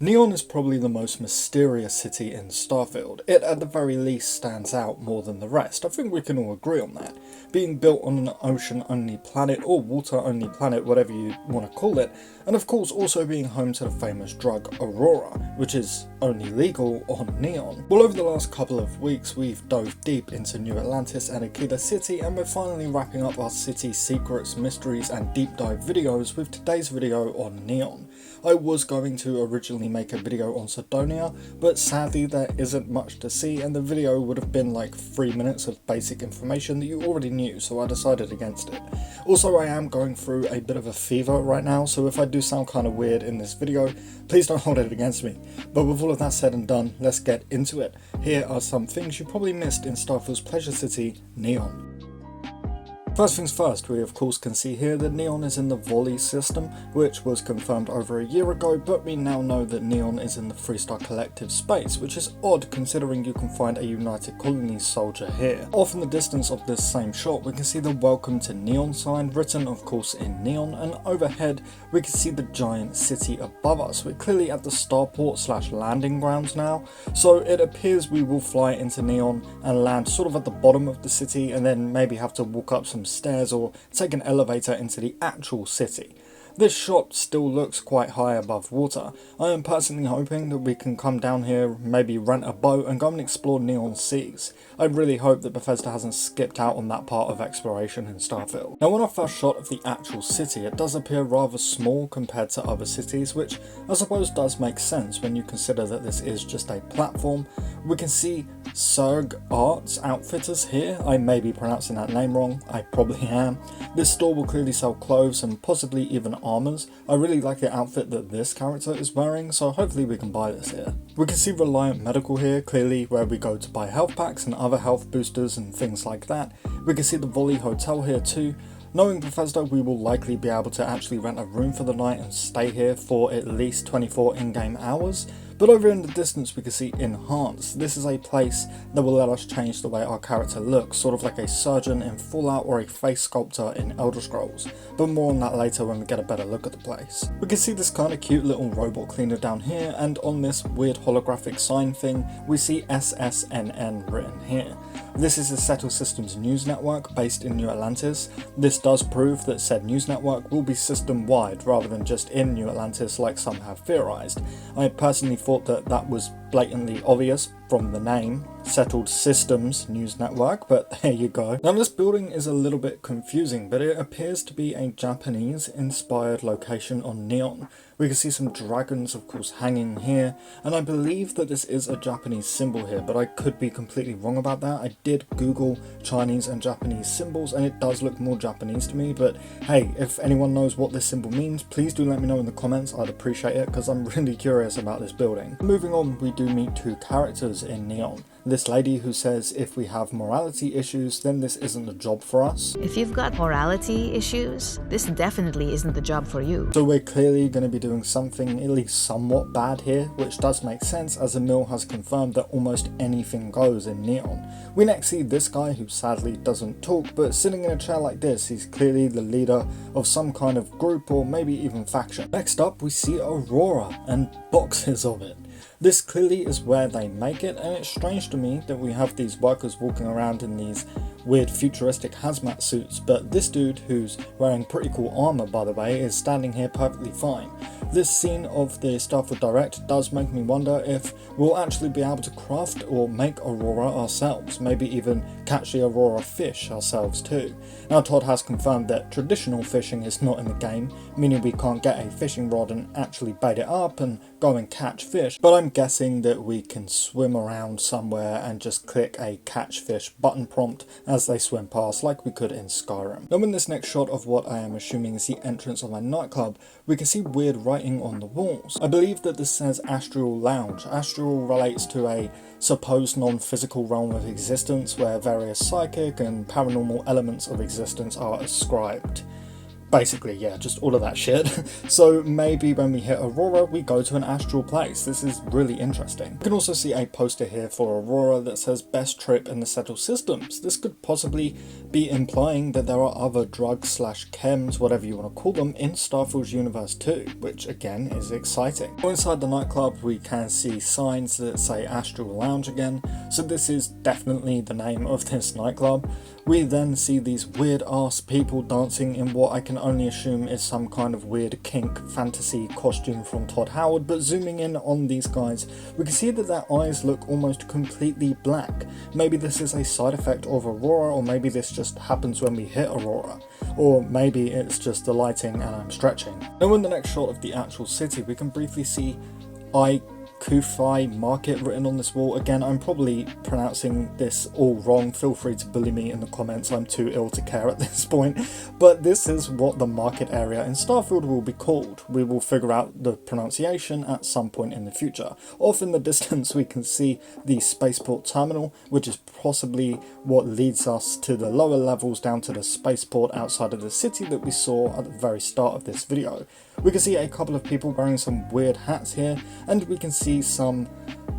Neon is probably the most mysterious city in Starfield. It at the very least stands out more than the rest. I think we can all agree on that. Being built on an ocean-only planet, or water-only planet, whatever you want to call it, and of course also being home to the famous drug Aurora, which is only legal on Neon. Well, over the last couple of weeks we've dove deep into New Atlantis and Akita City, and we're finally wrapping up our city secrets, mysteries and deep dive videos with today's video on Neon. I was going to originally make a video on Sidonia, but sadly there isn't much to see and the video would have been like 3 minutes of basic information that you already knew, so I decided against it. Also, I am going through a bit of a fever right now, so if I do sound kind of weird in this video, please don't hold it against me. But with all of that said and done, let's get into it. Here are some things you probably missed in Starfield's pleasure city, Neon. First things first, we of course can see here that Neon is in the Volley system, which was confirmed over a year ago, but we now know that Neon is in the Freestar Collective space, which is odd considering you can find a United Colonies soldier here. Off in the distance of this same shot, we can see the Welcome to Neon sign, written of course in neon, and overhead we can see the giant city above us. We're clearly at the starport / landing grounds now, so it appears we will fly into Neon and land sort of at the bottom of the city and then maybe have to walk up some stairs or take an elevator into the actual city. This shot still looks quite high above water. I am personally hoping that we can come down here, maybe rent a boat and go and explore Neon Seas. I really hope that Bethesda hasn't skipped out on that part of exploration in Starfield. Now, on our first shot of the actual city, it does appear rather small compared to other cities, which I suppose does make sense when you consider that this is just a platform. We can see Serg Arts Outfitters here. I may be pronouncing that name wrong, I probably am. This store will clearly sell clothes and possibly even armors. I really like the outfit that this character is wearing, so hopefully we can buy this here. We can see Reliant Medical here, clearly where we go to buy health packs and other health boosters and things like that. We can see the Volley Hotel here too. Knowing Bethesda, we will likely be able to actually rent a room for the night and stay here for at least 24 in-game hours. But over in the distance we can see Enhance. This is a place that will let us change the way our character looks, sort of like a surgeon in Fallout or a face sculptor in Elder Scrolls, but more on that later when we get a better look at the place. We can see this kind of cute little robot cleaner down here, and on this weird holographic sign thing we see SSNN written here. This is the Settle Systems news network based in New Atlantis. This does prove that said news network will be system-wide rather than just in New Atlantis like some have theorized. I personally thought that that was blatantly obvious from the name, Settled Systems News Network, but there you go. Now this building is a little bit confusing, but it appears to be a Japanese inspired location on Neon. We can see some dragons of course hanging here, and I believe that this is a Japanese symbol here, but I could be completely wrong about that. I did Google Chinese and Japanese symbols and it does look more Japanese to me, but hey, if anyone knows what this symbol means, please do let me know in the comments. I'd appreciate it because I'm really curious about this building. Moving on, we do meet two characters in Neon. This lady who says if we have morality issues, then this isn't the job for us. If you've got morality issues, this definitely isn't the job for you. So we're clearly going to be doing something at least somewhat bad here, which does make sense as Emil has confirmed that almost anything goes in Neon. We next see this guy who sadly doesn't talk, but sitting in a chair like this, he's clearly the leader of some kind of group or maybe even faction. Next up we see Aurora and boxes of it. This clearly is where they make it, and it's strange to me that we have these workers walking around in these weird futuristic hazmat suits, but this dude, who's wearing pretty cool armor by the way, is standing here perfectly fine. This scene of the Starfield Direct does make me wonder if we'll actually be able to craft or make Aurora ourselves, maybe even catch the Aurora fish ourselves too. Now Todd has confirmed that traditional fishing is not in the game, meaning we can't get a fishing rod and actually bait it up and go and catch fish, but I'm guessing that we can swim around somewhere and just click a catch fish button prompt as they swim past like we could in Skyrim. Now in this next shot of what I am assuming is the entrance of a nightclub, we can see weird writing on the walls. I believe that this says Astral Lounge. Astral relates to a supposed non-physical realm of existence where various psychic and paranormal elements of existence are ascribed. Basically, yeah, just all of that shit. So maybe when we hit Aurora, we go to an astral place. This is really interesting. You can also see a poster here for Aurora that says best trip in the settled systems. This could possibly be implying that there are other drugs slash chems, whatever you want to call them, in Starfield's universe too, which again is exciting. Inside the nightclub, we can see signs that say Astral Lounge again, so this is definitely the name of this nightclub. We then see these weird ass people dancing in what I can only assume is some kind of weird kink fantasy costume from Todd Howard, but zooming in on these guys, we can see that their eyes look almost completely black. Maybe this is a side effect of Aurora, or maybe this just happens when we hit Aurora. Or maybe it's just the lighting and I'm stretching. Now in the next shot of the actual city, we can briefly see Kufai Market written on this wall. Again, I'm probably pronouncing this all wrong. Feel free to bully me in the comments. I'm too ill to care at this point. But this is what the market area in Starfield will be called. We will figure out the pronunciation at some point in the future. Off in the distance, we can see the spaceport terminal, which is possibly what leads us to the lower levels down to the spaceport outside of the city that we saw at the very start of this video. We can see a couple of people wearing some weird hats here, and we can see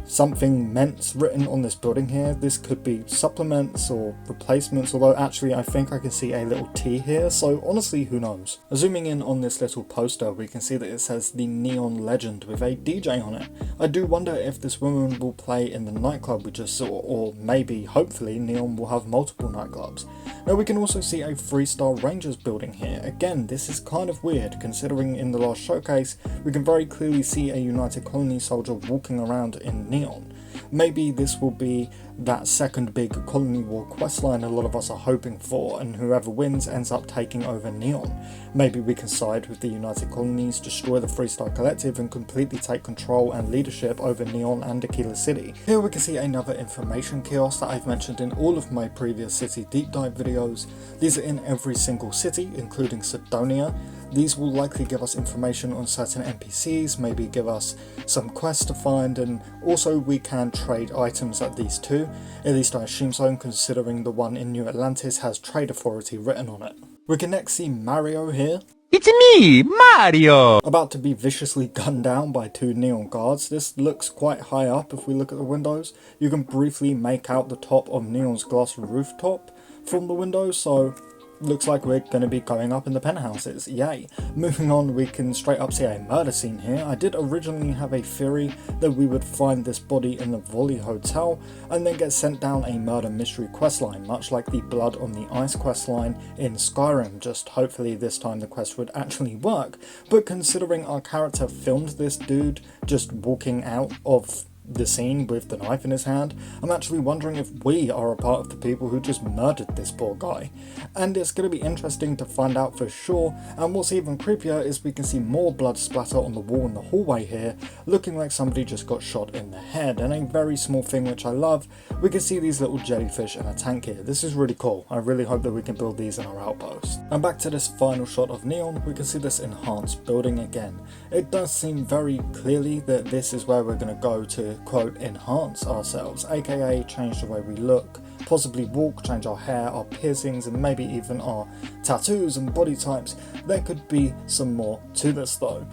something meant written on this building here. This could be supplements or replacements, although actually I think I can see a little T here, so honestly who knows. Zooming in on this little poster, we can see that it says the Neon Legend with a DJ on it. I do wonder if this woman will play in the nightclub we just saw, or maybe, hopefully, Neon will have multiple nightclubs. Now we can also see a 3-star Rangers building here. Again, this is kind of weird considering in the last showcase we can very clearly see a United Colony soldier walking around in neon. Maybe this will be that second big Colony War questline a lot of us are hoping for, and whoever wins ends up taking over Neon. Maybe we can side with the United Colonies, destroy the 3-star collective and completely take control and leadership over Neon and Aquila City. Here we can see another information kiosk that I've mentioned in all of my previous city deep dive videos. These are in every single city, including Sidonia. These will likely give us information on certain NPCs, maybe give us some quests to find, and also we can trade items at these too. At least I assume so, considering the one in New Atlantis has Trade Authority written on it. We can next see Mario here. It's me, Mario! About to be viciously gunned down by 2 neon guards. This looks quite high up if we look at the windows. You can briefly make out the top of Neon's glass rooftop from the windows, so looks like we're going to be going up in the penthouses, yay. Moving on, we can straight up see a murder scene here. I did originally have a theory that we would find this body in the Volley Hotel and then get sent down a murder mystery questline, much like the Blood on the Ice questline in Skyrim, just hopefully this time the quest would actually work. But considering our character filmed this dude just walking out of the scene with the knife in his hand, I'm actually wondering if we are a part of the people who just murdered this poor guy. And it's going to be interesting to find out for sure, and what's even creepier is we can see more blood splatter on the wall in the hallway here, looking like somebody just got shot in the head. And a very small thing which I love, we can see these little jellyfish in a tank here. This is really cool. I really hope that we can build these in our outpost. And back to this final shot of Neon, we can see this enhanced building again. It does seem very clearly that this is where we're going to go to quote enhance ourselves, aka change the way we look, possibly walk, change our hair, our piercings, and maybe even our tattoos and body types. There could be some more to this though.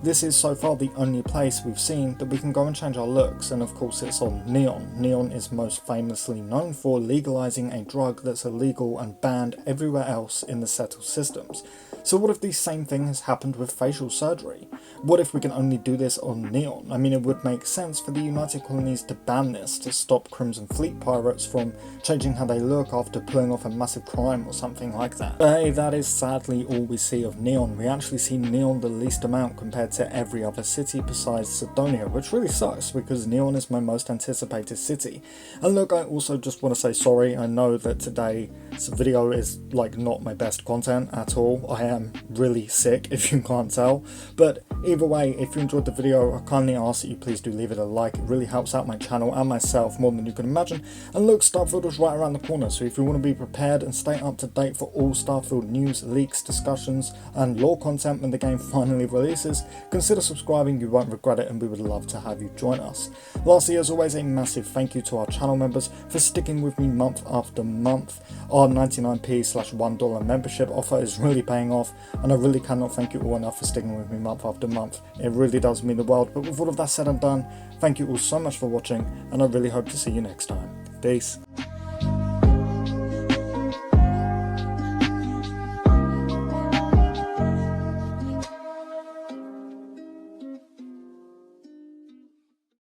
This is so far the only place we've seen that we can go and change our looks, and of course it's on Neon. Neon is most famously known for legalizing a drug that's illegal and banned everywhere else in the settled systems. So what if the same thing has happened with facial surgery? What if we can only do this on Neon? I mean, it would make sense for the United Colonies to ban this to stop Crimson Fleet pirates from changing how they look after pulling off a massive crime or something like that. But hey, that is sadly all we see of Neon. We actually see Neon the least amount compared to every other city besides Sidonia, which really sucks because Neon is my most anticipated city. And look, I also just want to say sorry. I know that today's video is like not my best content at all. I am really sick if you can't tell, but Either way, if you enjoyed the video, I kindly ask that you please do leave it a like. It really helps out my channel and myself more than you can imagine. And look, Starfield is right around the corner, so if you want to be prepared and stay up to date for all Starfield news, leaks, discussions and lore content when the game finally releases, consider subscribing. You won't regret it, and we would love to have you join us. Lastly, as always, a massive thank you to our channel members for sticking with me month after month. Our 99p/$1 membership offer is really paying off, and I really cannot thank you all enough for sticking with me month after month. It really does mean the world. But with all of that said and done, thank you all so much for watching, and I really hope to see you next time. Peace.